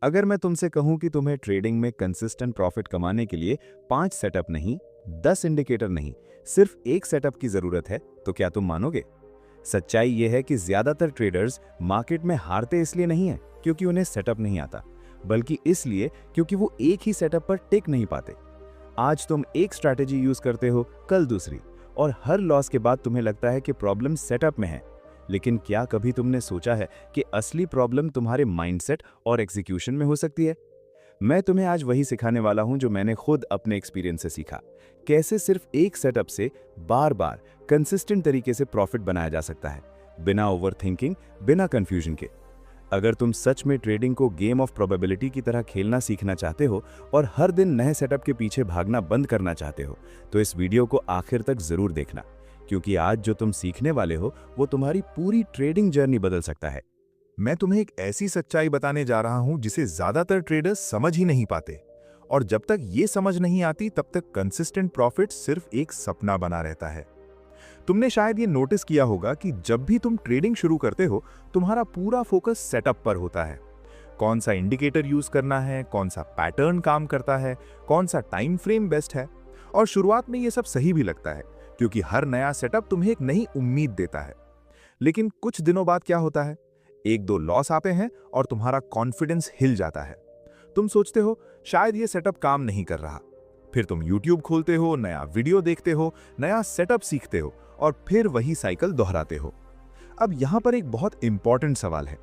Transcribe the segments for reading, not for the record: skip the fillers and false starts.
अगर मैं तुमसे कहूं कि तुम्हें ट्रेडिंग में कंसिस्टेंट प्रॉफिट कमाने के लिए 5 सेटअप नहीं, 10 इंडिकेटर नहीं, सिर्फ एक सेटअप की जरूरत है, तो क्या तुम मानोगे? सच्चाई यह है कि ज्यादातर ट्रेडर्स मार्केट में हारते इसलिए नहीं है क्योंकि उन्हें सेटअप नहीं आता, बल्कि इसलिए क्योंकि वो एक ही सेटअप पर टिक नहीं पाते। आज तुम एक स्ट्रैटेजी यूज करते हो, कल दूसरी, और हर लॉस के बाद तुम्हें लगता है कि प्रॉब्लम सेटअप में है। लेकिन क्या कभी तुमने सोचा है कि असली प्रॉब्लम तुम्हारे माइंडसेट और एग्जीक्यूशन में हो सकती है? मैं तुम्हें आज वही सिखाने वाला हूं जो मैंने खुद अपने एक्सपीरियंस से सीखा। कैसे सिर्फ एक सेटअप से बार बार कंसिस्टेंट तरीके से प्रॉफिट बनाया जा सकता है, बिना ओवरथिंकिंग, बिना कंफ्यूजन के। अगर तुम सच में ट्रेडिंग को गेम ऑफ प्रोबेबिलिटी की तरह खेलना सीखना चाहते हो और हर दिन नए सेटअप के पीछे भागना बंद करना चाहते हो, तो इस वीडियो को आखिर तक जरूर देखना, क्योंकि आज जो तुम सीखने वाले हो वो तुम्हारी पूरी ट्रेडिंग जर्नी बदल सकता है। मैं तुम्हें एक ऐसी सच्चाई बताने जा रहा हूं जिसे ज्यादातर ट्रेडर्स समझ ही नहीं पाते, और जब तक ये समझ नहीं आती तब तक कंसिस्टेंट प्रॉफिट सिर्फ एक सपना बना रहता है। तुमने शायद ये नोटिस किया होगा कि जब भी तुम ट्रेडिंग शुरू करते हो, तुम्हारा पूरा फोकस सेटअप पर होता है। कौन सा इंडिकेटर यूज करना है, कौन सा पैटर्न काम करता है, कौन सा टाइम फ्रेम बेस्ट है। और शुरुआत में ये सब सही भी लगता है, क्योंकि हर नया सेटअप तुम्हें एक नई उम्मीद देता है। लेकिन कुछ दिनों बाद क्या होता है? एक दो लॉस आते हैं और तुम्हारा कॉन्फिडेंस हिल जाता है। तुम सोचते हो शायद ये सेटअप काम नहीं कर रहा। फिर तुम YouTube खोलते हो, नया वीडियो देखते हो, नया सेटअप सीखते हो, और फिर वही साइकिल दोहराते हो। अब यहां पर एक बहुत इंपॉर्टेंट सवाल है,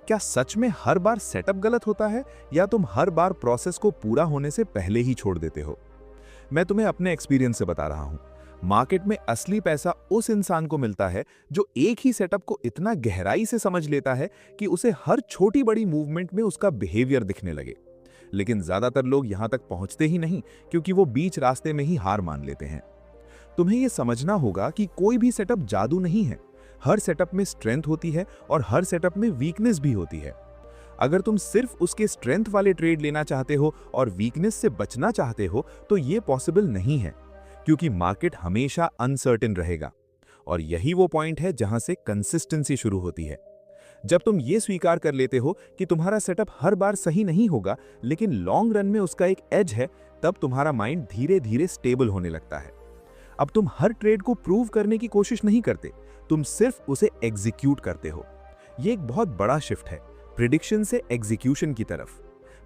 क्या सच में हर बार सेटअप गलत होता है, या तुम हर बार प्रोसेस को पूरा होने से पहले ही छोड़ देते हो? मैं तुम्हें अपने एक्सपीरियंस से बता रहा हूं। मार्केट में असली पैसा उस इंसान को मिलता है जो एक ही सेटअप को इतना गहराई से समझ लेता है कि उसे हर छोटी बड़ी मूवमेंट में उसका बिहेवियर दिखने लगे। लेकिन ज्यादातर लोग यहां तक पहुंचते ही नहीं, क्योंकि वो बीच रास्ते में ही हार मान लेते हैं। तुम्हें यह समझना होगा कि कोई भी सेटअप जादू नहीं है। हर सेटअप में स्ट्रेंथ होती है और हर सेटअप में वीकनेस भी होती है। अगर तुम सिर्फ उसके स्ट्रेंथ वाले ट्रेड लेना चाहते हो और वीकनेस से बचना चाहते हो, तो यह पॉसिबल नहीं है, क्योंकि मार्केट हमेशा अनसर्टेन रहेगा। और यही वो पॉइंट है जहां से कंसिस्टेंसी शुरू होती है। जब तुम ये स्वीकार कर लेते हो कि तुम्हारा सेटअप हर बार सही नहीं होगा, लेकिन लॉन्ग रन में उसका एक एज है, तब तुम्हारा माइंड धीरे धीरे स्टेबल होने लगता है। अब तुम हर ट्रेड को प्रूव करने की कोशिश नहीं करते, तुम सिर्फ उसे एग्जीक्यूट करते हो। यह एक बहुत बड़ा शिफ्ट है, प्रिडिक्शन से एग्जीक्यूशन की तरफ।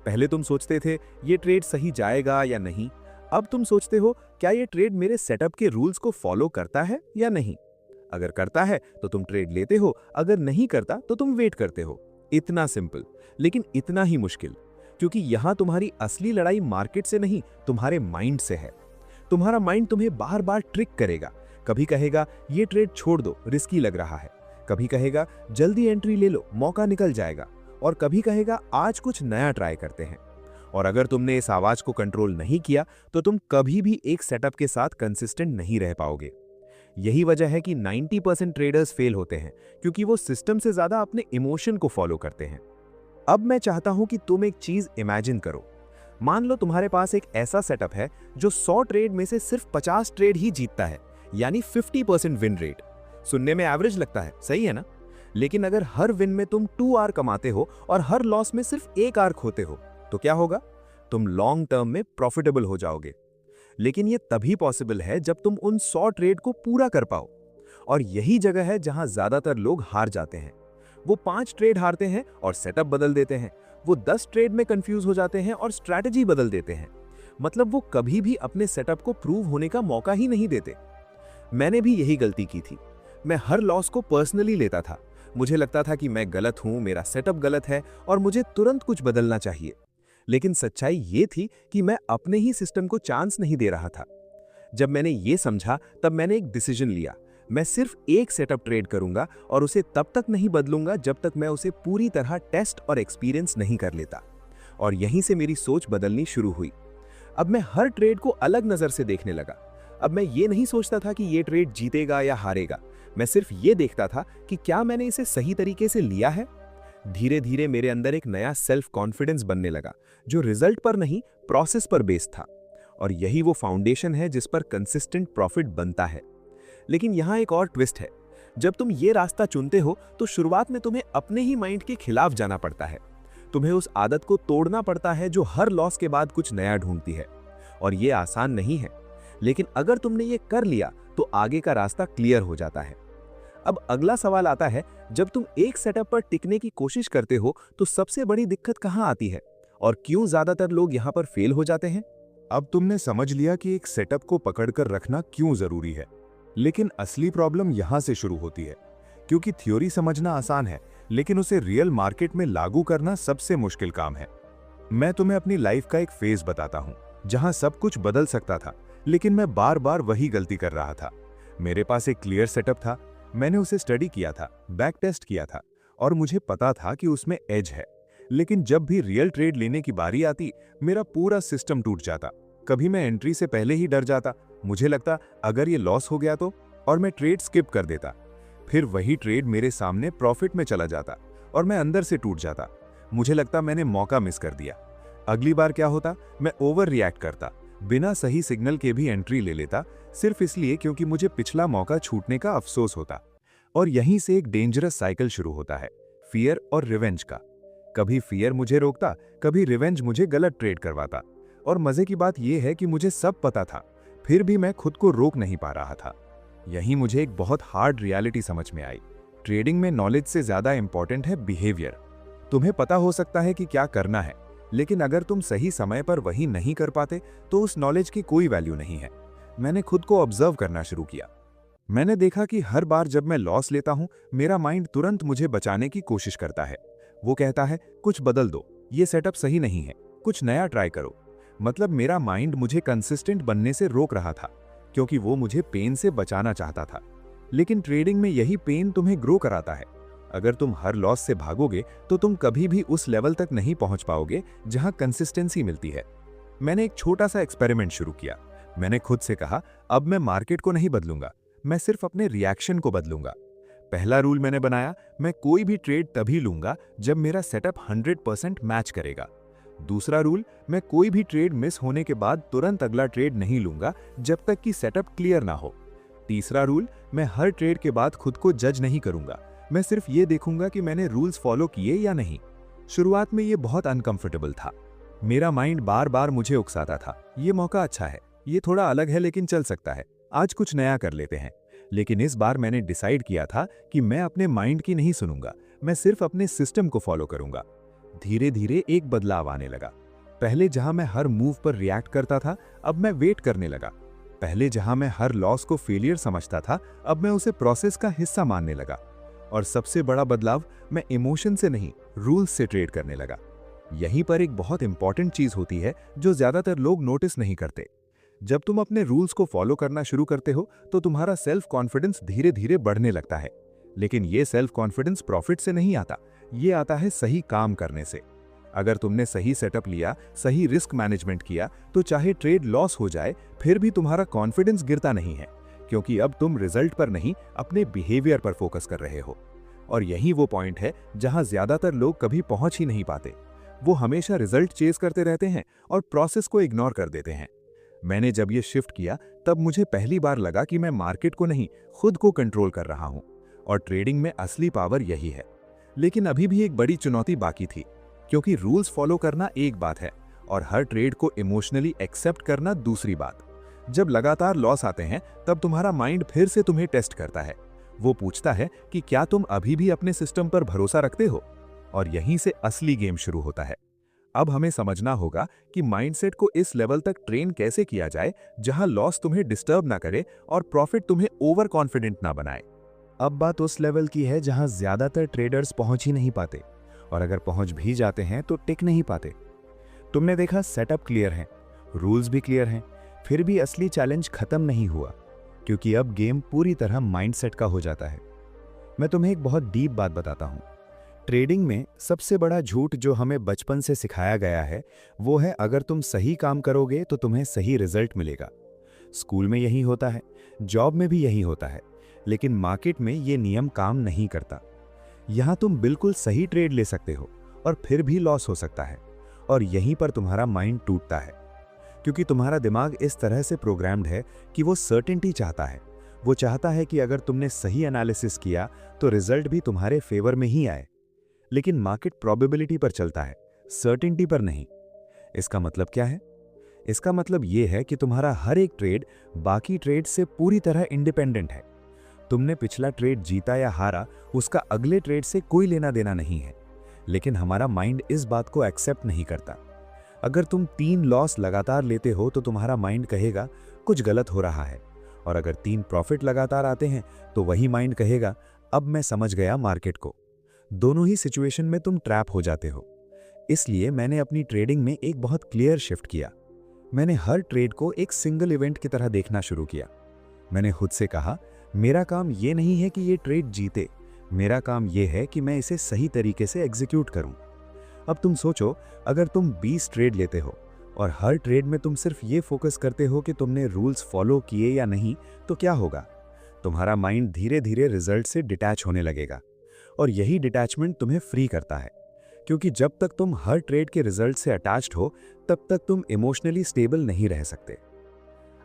पहले तुम सोचते थे ये ट्रेड सही जाएगा या नहीं, अब तुम सोचते हो क्या ये ट्रेड मेरे सेटअप के रूल्स को फॉलो करता है या नहीं। अगर करता है तो तुम ट्रेड लेते हो, अगर नहीं करता तो तुम वेट करते हो। इतना सिंपल, लेकिन इतना ही मुश्किल, क्योंकि यहां तुम्हारी असली लड़ाई मार्केट से नहीं, तुम्हारे माइंड से है। तुम्हारा माइंड तुम्हें बार बार ट्रिक करेगा। कभी कहेगा ये ट्रेड छोड़ दो, रिस्की लग रहा है। कभी कहेगा जल्दी एंट्री ले लो, मौका निकल जाएगा। और कभी कहेगा आज कुछ नया ट्राई करते हैं। और अगर तुमने इस आवाज को कंट्रोल नहीं किया, तो तुम कभी भी एक सेटअप के साथ कंसिस्टेंट नहीं रह पाओगे। यही वजह है कि 90% ट्रेडर्स फेल होते हैं, क्योंकि वो सिस्टम से ज्यादा अपने इमोशन को फॉलो करते हैं। अब मैं चाहता हूं कि तुम एक चीज इमेजिन करो। मान लो तुम्हारे पास एक ऐसा सेटअप है जो 100 ट्रेड में से सिर्फ 50 ट्रेड ही जीतता है, यानी 50% विन रेट। सुनने में एवरेज लगता है, सही है ना? लेकिन अगर हर विन में तुम 2 आर कमाते हो और हर लॉस में सिर्फ 1 आर खोते हो, तो क्या होगा? तुम लॉन्ग टर्म में प्रॉफिटेबल हो जाओगे। लेकिन यह तभी पॉसिबल है जब तुम उन 100 ट्रेड को पूरा कर पाओ। और यही जगह है जहां ज्यादातर लोग हार जाते हैं। वो 5 ट्रेड हारते हैं और सेटअप बदल देते हैं। वो 10 ट्रेड में कंफ्यूज हो जाते हैं और स्ट्रैटेजी बदल देते हैं। मतलब वो कभी भी अपने सेटअप को प्रूव होने का मौका ही नहीं देते। मैंने भी यही गलती की थी। मैं हर लॉस को पर्सनली लेता था। मुझे लगता था कि मैं गलत हूं, मेरा सेटअप गलत है और मुझे तुरंत कुछ बदलना चाहिए। लेकिन सच्चाई ये थी कि मैं अपने ही सिस्टम को चांस नहीं दे रहा था। जब मैंने ये समझा, तब मैंने एक डिसीजन लिया। मैं सिर्फ एक सेटअप ट्रेड करूंगा और उसे तब तक नहीं बदलूंगा जब तक मैं उसे पूरी तरह टेस्ट और एक्सपीरियंस नहीं कर लेता। और यहीं से मेरी सोच बदलनी शुरू हुई। अब मैं हर ट्रेड को अलग नजर से देखने लगा। अब मैं ये नहीं सोचता था कि ये ट्रेड जीतेगा या हारेगा। मैं सिर्फ ये देखता था कि क्या मैंने इसे सही तरीके से लिया है। धीरे धीरे मेरे अंदर एक नया सेल्फ कॉन्फिडेंस बनने लगा, जो रिजल्ट पर नहीं, प्रोसेस पर बेस्ड था। और यही वो फाउंडेशन है जिस पर कंसिस्टेंट प्रॉफिट बनता है। लेकिन यहां एक और ट्विस्ट है। जब तुम ये रास्ता चुनते हो, तो शुरुआत में तुम्हें अपने ही माइंड के खिलाफ जाना पड़ता है। तुम्हें उस आदत को तोड़ना पड़ता है जो हर लॉस के बाद कुछ नया ढूंढती है, और ये आसान नहीं है, लेकिन अगर तुमने ये कर लिया तो आगे का रास्ता क्लियर हो जाता है। अब अगला सवाल आता है, जब तुम एक सेटअप पर टिकने की कोशिश करते हो तो सबसे बड़ी दिक्कत कहां आती है और क्यों ज्यादातर लोग यहां पर फेल हो जाते हैं? अब तुमने समझ लिया कि एक सेटअप को पकड़कर रखना क्यों जरूरी है, लेकिन असली प्रॉब्लम यहां से शुरू होती है, क्योंकि थ्योरी समझना आसान है, लेकिन उसे रियल मार्केट में लागू करना सबसे मुश्किल काम है। मैं तुम्हें अपनी लाइफ का एक फेज बताता हूं, जहां सब कुछ बदल सकता था, लेकिन मैं बार बार वही गलती कर रहा था। मेरे पास एक क्लियर सेटअप था, मैंने उसे स्टडी किया था, बैक टेस्ट किया था, और मुझे पता था कि उसमें एज है। लेकिन जब भी रियल ट्रेड लेने की बारी आती, मेरा पूरा सिस्टम टूट जाता। कभी मैं एंट्री से पहले ही डर जाता, मुझे लगता अगर ये लॉस हो गया तो, और मैं ट्रेड स्किप कर देता। फिर वही ट्रेड मेरे सामने प्रॉफिट में चला जाता और मैं अंदर से टूट जाता। मुझे लगता मैंने मौका मिस कर दिया। अगली बार क्या होता, मैं ओवर रिएक्ट करता, बिना सही सिग्नल के भी एंट्री ले लेता, सिर्फ इसलिए क्योंकि मुझे पिछला मौका छूटने का अफसोस होता। और यहीं से एक डेंजरस साइकिल शुरू होता है, फियर और रिवेंज का। कभी फियर मुझे रोकता, कभी रिवेंज मुझे गलत ट्रेड करवाता। और मजे की बात यह है कि मुझे सब पता था, फिर भी मैं खुद को रोक नहीं पा रहा था। यहीं मुझे एक बहुत हार्ड रियलिटी समझ में आई। ट्रेडिंग में नॉलेज से ज्यादा इंपॉर्टेंट है बिहेवियर। तुम्हें पता हो सकता है कि क्या करना है, लेकिन अगर तुम सही समय पर वही नहीं कर पाते तो उस नॉलेज की कोई वैल्यू नहीं है। मैंने खुद को ऑब्जर्व करना शुरू किया। मैंने देखा कि हर बार जब मैं लॉस लेता हूं, मेरा माइंड तुरंत मुझे बचाने की कोशिश करता है। वो कहता है कुछ बदल दो, ये सेटअप सही नहीं है, कुछ नया ट्राई करो। मतलब मेरा माइंड मुझे कंसिस्टेंट बनने से रोक रहा था, क्योंकि वो मुझे पेन से बचाना चाहता था। लेकिन ट्रेडिंग में यही पेन तुम्हें ग्रो कराता है। अगर तुम हर लॉस से भागोगे तो तुम कभी भी उस लेवल तक नहीं पहुंच पाओगे जहां कंसिस्टेंसी मिलती है। मैंने एक छोटा सा एक्सपेरिमेंट शुरू किया। मैंने खुद से कहा, अब मैं मार्केट को नहीं बदलूंगा, मैं सिर्फ अपने रिएक्शन को बदलूंगा। पहला रूल मैंने बनाया, मैं कोई भी ट्रेड तभी लूंगा जब मेरा सेटअप 100% मैच करेगा। दूसरा रूल, मैं कोई भी ट्रेड मिस होने के बाद तुरंत अगला ट्रेड नहीं लूंगा जब तक कि सेटअप क्लियर ना हो। तीसरा रूल, मैं हर ट्रेड के बाद खुद को जज नहीं करूंगा, मैं सिर्फ ये देखूंगा कि मैंने रूल्स फॉलो किए या नहीं। शुरुआत में ये बहुत अनकंफर्टेबल था। मेरा माइंड बार बार मुझे उकसाता था, ये मौका अच्छा है, ये थोड़ा अलग है लेकिन चल सकता है, आज कुछ नया कर लेते हैं। लेकिन इस बार मैंने डिसाइड किया था कि मैं अपने माइंड की नहीं सुनूंगा, मैं सिर्फ अपने सिस्टम को फॉलो करूंगा। धीरे धीरे एक बदलाव आने लगा। पहले जहां मैं हर मूव पर रिएक्ट करता था, अब मैं वेट करने लगा। पहले जहां मैं हर लॉस को फेलियर समझता था, अब मैं उसे प्रोसेस का हिस्सा मानने लगा। और सबसे बड़ा बदलाव, मैं इमोशन से नहीं, रूल्स से ट्रेड करने लगा। यहीं पर एक बहुत इंपॉर्टेंट चीज होती है जो ज्यादातर लोग नोटिस नहीं करते। जब तुम अपने रूल्स को फॉलो करना शुरू करते हो तो तुम्हारा सेल्फ कॉन्फिडेंस धीरे धीरे बढ़ने लगता है। लेकिन ये सेल्फ कॉन्फिडेंस प्रॉफिट से नहीं आता, ये आता है सही काम करने से। अगर तुमने सही सेटअप लिया, सही रिस्क मैनेजमेंट किया, तो चाहे ट्रेड लॉस हो जाए फिर भी तुम्हारा कॉन्फिडेंस गिरता नहीं है, क्योंकि अब तुम रिजल्ट पर नहीं, अपने बिहेवियर पर फोकस कर रहे हो। और यही वो पॉइंट है जहां ज्यादातर लोग कभी पहुंच ही नहीं पाते। वो हमेशा रिजल्ट चेज करते रहते हैं और प्रोसेस को इग्नोर कर देते हैं। मैंने जब ये शिफ्ट किया, तब मुझे पहली बार लगा कि मैं मार्केट को नहीं, खुद को कंट्रोल कर रहा हूं। और ट्रेडिंग में असली पावर यही है। लेकिन अभी भी एक बड़ी चुनौती बाकी थी, क्योंकि रूल्स फॉलो करना एक बात है और हर ट्रेड को इमोशनली एक्सेप्ट करना दूसरी बात। जब लगातार लॉस आते हैं, तब तुम्हारा माइंड फिर से तुम्हें टेस्ट करता है। वो पूछता है कि क्या तुम अभी भी अपने सिस्टम पर भरोसा रखते हो। और यहीं से असली गेम शुरू होता है। अब हमें समझना होगा कि माइंडसेट को इस लेवल तक ट्रेन कैसे किया जाए जहां लॉस तुम्हें डिस्टर्ब ना करे और प्रॉफिट तुम्हें ओवर कॉन्फिडेंट ना बनाए। अब बात उस लेवल की है जहां ज्यादातर ट्रेडर्स पहुंच ही नहीं पाते, और अगर पहुंच भी जाते हैं तो टिक नहीं पाते। तुमने देखा, सेटअप क्लियर है, रूल्स भी क्लियर हैं, फिर भी असली चैलेंज खत्म नहीं हुआ, क्योंकि अब गेम पूरी तरह माइंडसेट का हो जाता है। मैं तुम्हें एक बहुत डीप बात बताता हूं। ट्रेडिंग में सबसे बड़ा झूठ जो हमें बचपन से सिखाया गया है, वो है अगर तुम सही काम करोगे तो तुम्हें सही रिजल्ट मिलेगा। स्कूल में यही होता है, जॉब में भी यही होता है, लेकिन मार्केट में ये नियम काम नहीं करता। यहां तुम बिल्कुल सही ट्रेड ले सकते हो और फिर भी लॉस हो सकता है, और यहीं पर तुम्हारा माइंड टूटता है, क्योंकि तुम्हारा दिमाग इस तरह से प्रोग्राम्ड है कि वो सर्टेनिटी चाहता है। वो चाहता है कि अगर तुमने सही एनालिसिस किया तो रिजल्ट भी तुम्हारे फेवर में ही आए। लेकिन मार्केट प्रोबेबिलिटी पर चलता है, सर्टेनिटी पर नहीं। इसका मतलब क्या है? इसका मतलब यह है कि तुम्हारा हर एक ट्रेड बाकी ट्रेड से पूरी तरह इंडिपेंडेंट है। तुमने पिछला ट्रेड जीता या हारा, उसका अगले ट्रेड से कोई लेना देना नहीं है। लेकिन हमारा माइंड इस बात को एक्सेप्ट नहीं करता। अगर तुम 3 लॉस लगातार लेते हो तो तुम्हारा माइंड कहेगा कुछ गलत हो रहा है, और अगर 3 प्रॉफिट लगातार आते हैं तो वही माइंड कहेगा अब मैं समझ गया मार्केट को। दोनों ही सिचुएशन में तुम ट्रैप हो जाते हो। इसलिए मैंने अपनी ट्रेडिंग में एक बहुत क्लियर शिफ्ट किया। मैंने हर ट्रेड को एक सिंगल इवेंट की तरह देखना शुरू किया। मैंने खुद से कहा मेरा काम ये नहीं है कि ये ट्रेड जीते, मेरा काम ये है कि मैं इसे सही तरीके से एग्जीक्यूट करूं। अब तुम सोचो, अगर तुम 20 ट्रेड लेते हो और हर ट्रेड में तुम सिर्फ ये फोकस करते हो कि तुमने रूल्स फॉलो किए या नहीं, तो क्या होगा? तुम्हारा माइंड धीरे धीरे रिजल्ट से डिटैच होने लगेगा, और यही डिटैचमेंट तुम्हें फ्री करता है। क्योंकि जब तक तुम हर ट्रेड के रिजल्ट से अटैच्ड हो, तब तक तुम इमोशनली स्टेबल नहीं रह सकते।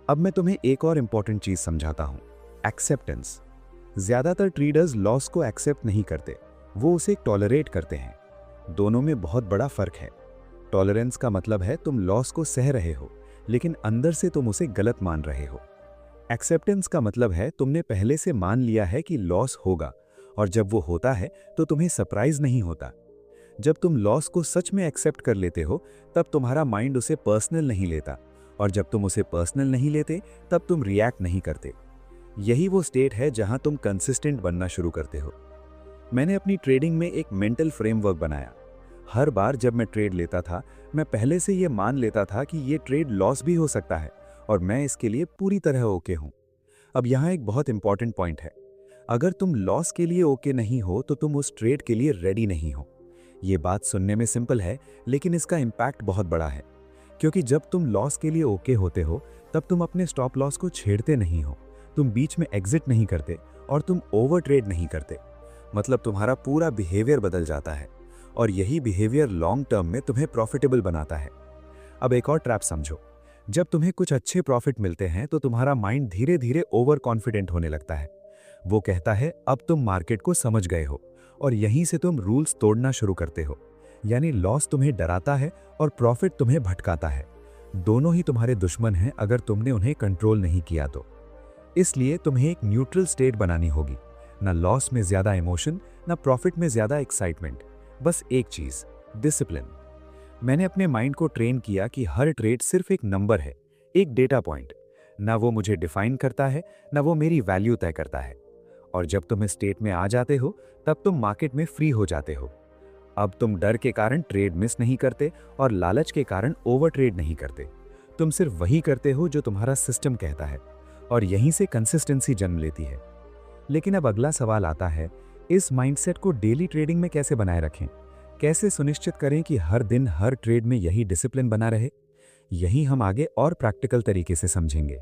अब मैं तुम्हें एक और इंपॉर्टेंट चीज समझाता हूं, एक्सेप्टेंस। ज्यादातर ट्रेडर्स लॉस को एक्सेप्ट नहीं करते, वो उसे टॉलरेट करते हैं। दोनों में बहुत बड़ा फर्क है। टॉलरेंस का मतलब है तुम लॉस को सह रहे हो, लेकिन अंदर से तुम उसे गलत मान रहे हो। एक्सेप्टेंस का मतलब है तुमने पहले से मान लिया है कि लॉस होगा, और जब वो होता है तो तुम्हें सरप्राइज नहीं होता। जब तुम लॉस को सच में एक्सेप्ट कर लेते हो, तब तुम्हारा माइंड उसे पर्सनल नहीं लेता, और जब तुम उसे पर्सनल नहीं लेते, तब तुम रिएक्ट नहीं करते। यही वो स्टेट है जहां तुम कंसिस्टेंट बनना शुरू करते हो। मैंने अपनी ट्रेडिंग में एक मेंटल फ्रेमवर्क बनाया। हर बार जब मैं ट्रेड लेता था, मैं पहले से ये मान लेता था कि ये ट्रेड लॉस भी हो सकता है, और मैं इसके लिए पूरी तरह ओके हूं। अब यहाँ एक बहुत इंपॉर्टेंट पॉइंट है। अगर तुम लॉस के लिए ओके नहीं हो, तो तुम उस ट्रेड के लिए रेडी नहीं हो। ये बात सुनने में सिंपल है, लेकिन इसका इम्पैक्ट बहुत बड़ा है। क्योंकि जब तुम लॉस के लिए ओके होते हो, तब तुम अपने स्टॉप लॉस को छेड़ते नहीं हो, तुम बीच में एग्जिट नहीं करते, और तुम ओवर ट्रेड नहीं करते। मतलब तुम्हारा पूरा बिहेवियर बदल जाता है, और यही बिहेवियर लॉन्ग टर्म में तुम्हें प्रॉफिटेबल बनाता है। अब एक और ट्रैप समझो। जब तुम्हें कुछ अच्छे प्रॉफिट मिलते हैं, तो तुम्हारा माइंड धीरे धीरे ओवर कॉन्फिडेंट होने लगता है। वो कहता है अब तुम मार्केट को समझ गए हो, और यहीं से तुम रूल्स तोड़ना शुरू करते हो। यानी लॉस तुम्हें डराता है और प्रॉफिट तुम्हें भटकाता है। दोनों ही तुम्हारे दुश्मन हैं अगर तुमने उन्हें कंट्रोल नहीं किया तो। इसलिए तुम्हें एक न्यूट्रल स्टेट बनानी होगी। ना लॉस में ज्यादा इमोशन, ना प्रॉफिट में ज्यादा एक्साइटमेंट। बस एक चीज, डिसिप्लिन। मैंने अपने माइंड को ट्रेन किया कि हर ट्रेड सिर्फ एक नंबर है, एक डेटा पॉइंट। ना वो मुझे डिफाइन करता है, ना वो मेरी वैल्यू तय करता है। और जब तुम इस स्टेट में आ जाते हो, तब तुम मार्केट में फ्री हो जाते हो। अब तुम डर के कारण ट्रेड मिस नहीं करते, और लालच के कारण ओवर ट्रेड नहीं करते। तुम सिर्फ वही करते हो जो तुम्हारा सिस्टम कहता है, और यहीं से कंसिस्टेंसी जन्म लेती है। लेकिन अब अगला सवाल आता है, इस माइंडसेट को डेली ट्रेडिंग में कैसे बनाए रखें? कैसे सुनिश्चित करें कि हर दिन हर ट्रेड में यही डिसिप्लिन बना रहे? यही हम आगे और प्रैक्टिकल तरीके से समझेंगे।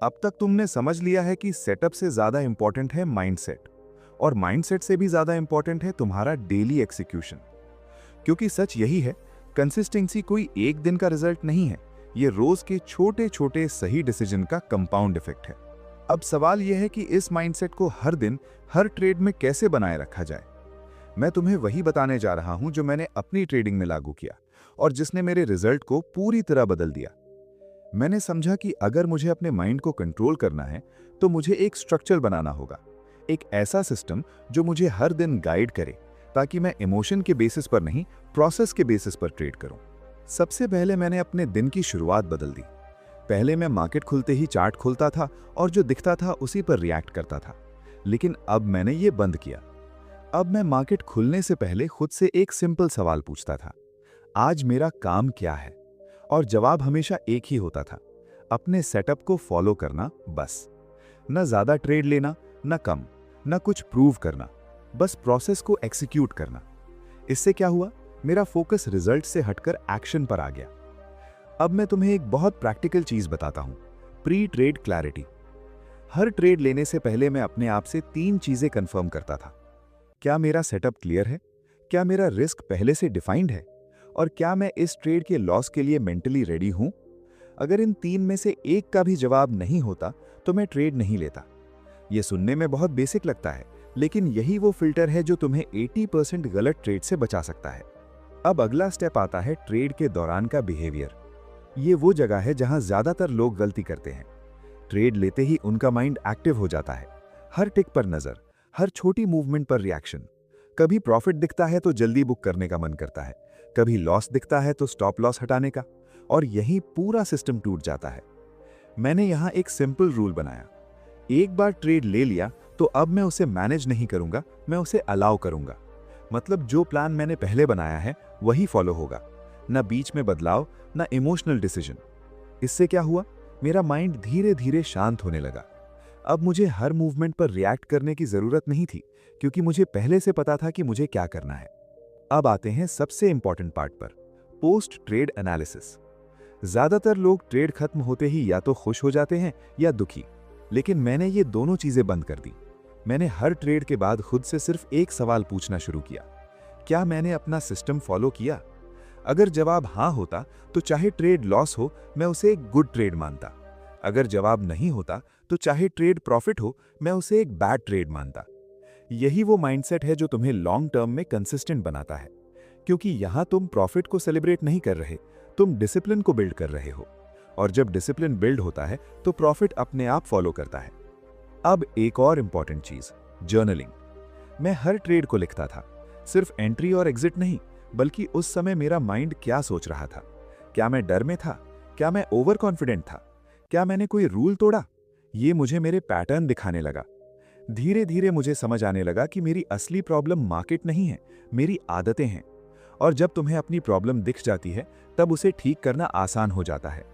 अब तक तुमने समझ लिया है कि सेटअप से ज्यादा इंपॉर्टेंट है माइंडसेट, और माइंडसेट से भी ज्यादा इंपॉर्टेंट है तुम्हारा डेली एक्सिक्यूशन। क्योंकि सच यही है, कंसिस्टेंसी कोई एक दिन का रिजल्ट नहीं है, ये रोज के छोटे छोटे सही डिसीजन का कंपाउंड इफेक्ट है। अब सवाल यह है कि इस माइंडसेट को हर दिन हर ट्रेड में कैसे बनाए रखा जाए। मैं तुम्हें वही बताने जा रहा हूं जो मैंने अपनी ट्रेडिंग में लागू किया, और जिसने मेरे रिजल्ट को पूरी तरह बदल दिया। मैंने समझा कि अगर मुझे अपने माइंड को कंट्रोल करना है, तो मुझे एक स्ट्रक्चर बनाना होगा, एक ऐसा सिस्टम जो मुझे हर दिन गाइड करे, ताकि मैं इमोशन के बेसिस पर नहीं, प्रोसेस के बेसिस पर ट्रेड करूं। सबसे पहले मैंने अपने दिन की शुरुआत बदल दी। पहले मैं मार्केट खुलते ही चार्ट खोलता था और जो दिखता था उसी पर रिएक्ट करता था, लेकिन अब मैंने ये बंद किया। अब मैं मार्केट खुलने से पहले खुद से एक सिंपल सवाल पूछता था, आज मेरा काम क्या है? और जवाब हमेशा एक ही होता था, अपने सेटअप को फॉलो करना बस। न ज्यादा ट्रेड लेना, न कम, न कुछ प्रूव करना, बस प्रोसेस को एक्सिक्यूट करना। इससे क्या हुआ, मेरा फोकस रिजल्ट से हटकर एक्शन पर आ गया। अब मैं तुम्हें एक बहुत प्रैक्टिकल चीज बताता हूं, प्री ट्रेड क्लैरिटी। हर ट्रेड लेने से पहले मैं अपने आप से 3 चीजें कंफर्म करता था। क्या मेरा सेटअप क्लियर है? क्या मेरा रिस्क पहले से डिफाइंड है? और क्या मैं इस ट्रेड के लॉस के लिए मेंटली रेडी हूं? अगर इन 3 में से एक का भी जवाब नहीं होता, तो मैं ट्रेड नहीं लेता। यह सुनने में बहुत बेसिक लगता है, लेकिन यही वो फिल्टर है जो तुम्हें 80% गलत ट्रेड से बचा सकता है। अब अगला स्टेप आता है ट्रेड के दौरान का बिहेवियर। ये वो जगह है जहां ज्यादातर लोग गलती करते हैं। ट्रेड लेते ही उनका माइंड एक्टिव हो जाता है। हर टिक पर नजर, हर छोटी मूवमेंट पर रिएक्शन। कभी प्रॉफिट दिखता है तो जल्दी बुक करने का मन करता है, कभी लॉस दिखता है तो स्टॉप लॉस हटाने का, और यही पूरा सिस्टम टूट जाता है। मैंने यहां एक सिंपल रूल बनाया। एक बार ट्रेड ले लिया तो अब मैं उसे मैनेज नहीं करूंगा, मैं उसे अलाउ करूंगा। मतलब जो प्लान मैंने पहले बनाया है वही फॉलो होगा, ना बीच में बदलाव, ना इमोशनल डिसीजन। इससे क्या हुआ, मेरा माइंड धीरे धीरे शांत होने लगा। अब मुझे हर मूवमेंट पर रिएक्ट करने की जरूरत नहीं थी, क्योंकि मुझे पहले से पता था कि मुझे क्या करना है। अब आते हैं सबसे इंपॉर्टेंट पार्ट पर, पोस्ट ट्रेड एनालिसिस। ज्यादातर लोग ट्रेड खत्म होते ही या तो खुश हो जाते हैं या दुखी, लेकिन मैंने ये दोनों चीजें बंद कर दी। मैंने हर ट्रेड के बाद खुद से सिर्फ एक सवाल पूछना शुरू किया, क्या मैंने अपना सिस्टम फॉलो किया? अगर जवाब हाँ होता तो चाहे ट्रेड लॉस हो मैं उसे एक गुड ट्रेड मानता। अगर जवाब नहीं होता तो चाहे ट्रेड प्रॉफिट हो मैं उसे एक बैड ट्रेड मानता। यही वो माइंडसेट है जो तुम्हें लॉन्ग टर्म में कंसिस्टेंट बनाता है, क्योंकि यहां तुम प्रॉफिट को सेलिब्रेट नहीं कर रहे, तुम डिसिप्लिन को बिल्ड कर रहे हो। और जब डिसिप्लिन बिल्ड होता है तो प्रॉफिट अपने आप फॉलो करता है। अब एक और इंपॉर्टेंट चीज, जर्नलिंग। मैं हर ट्रेड को लिखता था, सिर्फ एंट्री और एग्जिट नहीं, बल्कि उस समय मेरा माइंड क्या सोच रहा था। क्या मैं डर में था? क्या मैं ओवर कॉन्फिडेंट था? क्या मैंने कोई रूल तोड़ा? ये मुझे मेरे पैटर्न दिखाने लगा। धीरे धीरे मुझे समझ आने लगा कि मेरी असली प्रॉब्लम मार्केट नहीं है, मेरी आदतें हैं। और जब तुम्हें अपनी प्रॉब्लम दिख जाती है तब उसे ठीक करना आसान हो जाता है।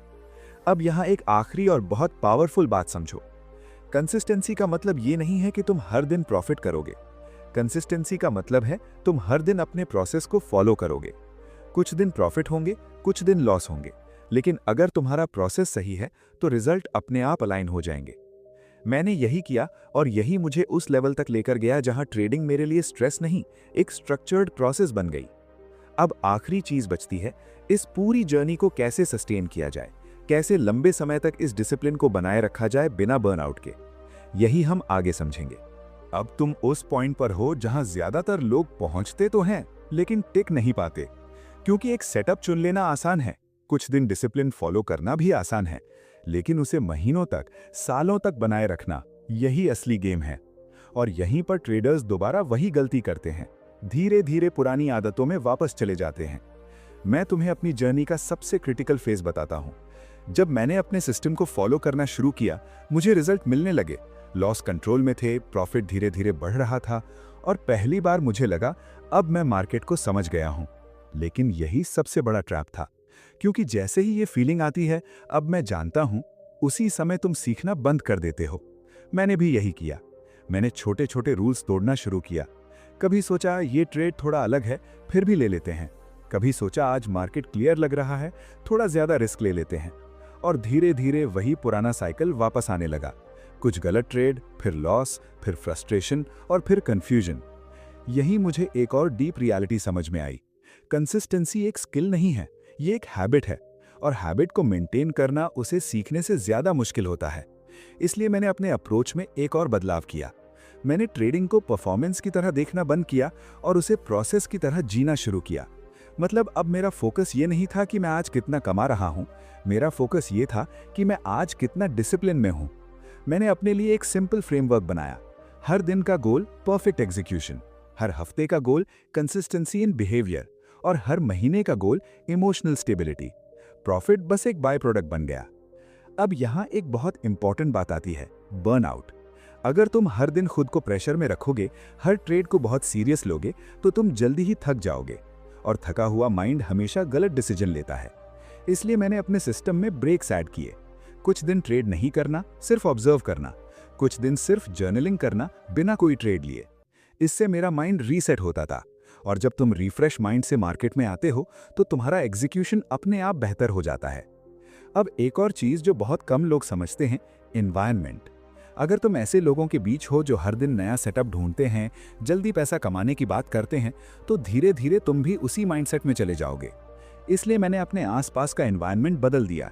अब यहां एक आखिरी और बहुत पावरफुल बात समझो। कंसिस्टेंसी का मतलब ये नहीं है कि तुम हर दिन प्रॉफिट करोगे। कंसिस्टेंसी का मतलब है तुम हर दिन अपने प्रोसेस को फॉलो करोगे। कुछ दिन प्रॉफिट होंगे, कुछ दिन लॉस होंगे, लेकिन अगर तुम्हारा प्रोसेस सही है तो रिजल्ट अपने आप अलाइन हो जाएंगे। मैंने यही किया और यही मुझे उस लेवल तक लेकर गया जहां ट्रेडिंग मेरे लिए स्ट्रेस नहीं, एक स्ट्रक्चर्ड प्रोसेस बन गई। अब आखिरी चीज बचती है, इस पूरी जर्नी को कैसे सस्टेन किया जाए, कैसे लंबे समय तक इस डिसिप्लिन को बनाए रखा जाए बिना बर्नआउट के। यही हम आगे समझेंगे। अब तुम उस पॉइंट पर हो जहां ज्यादातर लोग पहुंचते तो हैं लेकिन टिक नहीं पाते, क्योंकि एक सेटअप चुन लेना आसान है, कुछ दिन डिसिप्लिन फॉलो करना भी आसान है, लेकिन उसे महीनों तक, सालों तक बनाए रखना, यही असली गेम है। और यहीं पर ट्रेडर्स दोबारा वही गलती करते हैं, धीरे धीरे पुरानी आदतों में वापस चले जाते हैं। मैं तुम्हें अपनी जर्नी का सबसे क्रिटिकल फेज बताता हूं। जब मैंने अपने सिस्टम को फॉलो करना शुरू किया, मुझे रिजल्ट मिलने लगे, लॉस कंट्रोल में थे, प्रॉफिट धीरे धीरे बढ़ रहा था, और पहली बार मुझे लगा अब मैं मार्केट को समझ गया हूं। लेकिन यही सबसे बड़ा ट्रैप था, क्योंकि जैसे ही ये फीलिंग आती है अब मैं जानता हूं, उसी समय तुम सीखना बंद कर देते हो। मैंने भी यही किया। मैंने छोटे छोटे रूल्स तोड़ना शुरू किया। कभी सोचा ये ट्रेड थोड़ा अलग है, फिर भी ले लेते हैं। कभी सोचा आज मार्केट क्लियर लग रहा है, थोड़ा ज्यादा रिस्क ले लेते हैं। और धीरे धीरे वही पुराना साइकिल वापस आने लगा। कुछ गलत ट्रेड, फिर लॉस, फिर फ्रस्ट्रेशन और फिर कंफ्यूजन। यही मुझे एक और डीप रियलिटी समझ में आई। कंसिस्टेंसी एक स्किल नहीं है, ये एक हैबिट है, और हैबिट को मेंटेन करना उसे सीखने से ज्यादा मुश्किल होता है। इसलिए मैंने अपने अप्रोच में एक और बदलाव किया। मैंने ट्रेडिंग को परफॉर्मेंस की तरह देखना बंद किया और उसे प्रोसेस की तरह जीना शुरू किया। मतलब अब मेरा फोकस ये नहीं था कि मैं आज कितना कमा रहा हूं, मेरा फोकस ये था कि मैं आज कितना डिसिप्लिन में हूं। मैंने अपने लिए एक सिंपल फ्रेमवर्क बनाया। हर दिन का गोल परफेक्ट एग्जीक्यूशन, हर हफ्ते का गोल कंसिस्टेंसी इन बिहेवियर, और हर महीने का गोल इमोशनल स्टेबिलिटी। प्रॉफिट बस एक बाय प्रोडक्ट बन गया। अब यहां एक बहुत इंपॉर्टेंट बात आती है, बर्नआउट। अगर तुम हर दिन खुद को प्रेशर में रखोगे, हर ट्रेड को बहुत सीरियस लोगे, तो तुम जल्दी ही थक जाओगे, और थका हुआ माइंड हमेशा गलत डिसीजन लेता है। इसलिए मैंने अपने सिस्टम में ब्रेक्स ऐड किए। कुछ दिन ट्रेड नहीं करना, सिर्फ ऑब्जर्व करना। कुछ दिन सिर्फ जर्नलिंग करना बिना कोई ट्रेड लिए। इससे मेरा माइंड रीसेट होता था, और जब तुम रिफ्रेश माइंड से मार्केट में आते हो तो तुम्हारा एग्जीक्यूशन अपने आप बेहतर हो जाता है। अब एक और चीज जो बहुत कम लोग समझते हैं, एनवायरनमेंट। अगर तुम ऐसे लोगों के बीच हो जो हर दिन नया सेटअप ढूंढते हैं, जल्दी पैसा कमाने की बात करते हैं, तो धीरे धीरे तुम भी उसी माइंडसेट में चले जाओगे। इसलिए मैंने अपने आसपास का एनवायरनमेंट बदल दिया।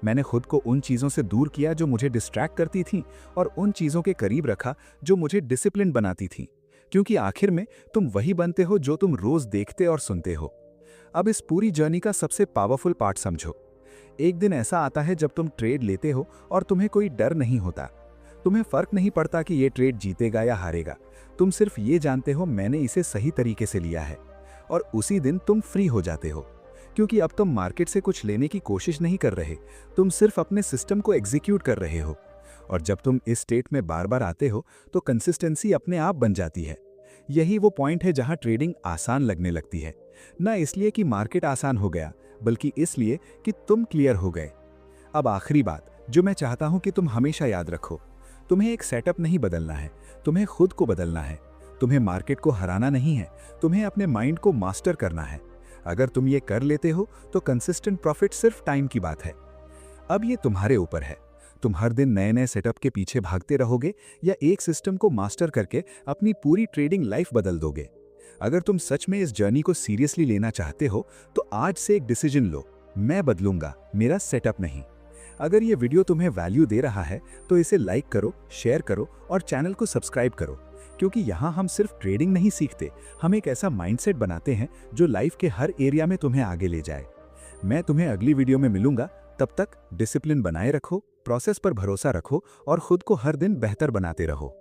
मैंने खुद को उन चीज़ों से दूर किया जो मुझे डिस्ट्रैक्ट करती थीं और उन चीज़ों के करीब रखा जो मुझे डिसिप्लिन बनाती थीं, क्योंकि आखिर में तुम वही बनते हो जो तुम रोज़ देखते और सुनते हो। अब इस पूरी जर्नी का सबसे पावरफुल पार्ट समझो। एक दिन ऐसा आता है जब तुम ट्रेड लेते हो और तुम्हें कोई डर नहीं होता। तुम्हें फर्क नहीं पड़ता कि ये ट्रेड जीतेगा या हारेगा। तुम सिर्फ ये जानते हो मैंने इसे सही तरीके से लिया है। और उसी दिन तुम फ्री हो जाते हो, क्योंकि अब तुम मार्केट से कुछ लेने की कोशिश नहीं कर रहे, तुम सिर्फ अपने सिस्टम को एग्जीक्यूट कर रहे हो। और जब तुम इस स्टेट में बार बार आते हो तो कंसिस्टेंसी अपने आप बन जाती है। यही वो पॉइंट है जहां ट्रेडिंग आसान लगने लगती है, ना इसलिए कि मार्केट आसान हो गया, बल्कि इसलिए कि तुम क्लियर हो गए। अब आखिरी बात जो मैं चाहता हूं कि तुम हमेशा याद रखो, तुम्हें एक सेटअप नहीं बदलना है, तुम्हें खुद को बदलना है। तुम्हें मार्केट को हराना नहीं है, तुम्हें अपने माइंड को मास्टर करना है। अगर तुम ये कर लेते हो तो कंसिस्टेंट प्रॉफिट सिर्फ टाइम की बात है। अब ये तुम्हारे ऊपर है, तुम हर दिन नए नए सेटअप के पीछे भागते रहोगे या एक सिस्टम को मास्टर करके अपनी पूरी ट्रेडिंग लाइफ बदल दोगे। अगर तुम सच में इस जर्नी को सीरियसली लेना चाहते हो तो आज से एक डिसीजन लो, मैं बदलूंगा, मेरा सेटअप नहीं। अगर ये वीडियो तुम्हें वैल्यू दे रहा है तो इसे लाइक करो, शेयर करो और चैनल को सब्सक्राइब करो, क्योंकि यहाँ हम सिर्फ ट्रेडिंग नहीं सीखते, हम एक ऐसा माइंडसेट बनाते हैं जो लाइफ के हर एरिया में तुम्हें आगे ले जाए। मैं तुम्हें अगली वीडियो में मिलूंगा, तब तक डिसिप्लिन बनाए रखो, प्रोसेस पर भरोसा रखो और खुद को हर दिन बेहतर बनाते रहो।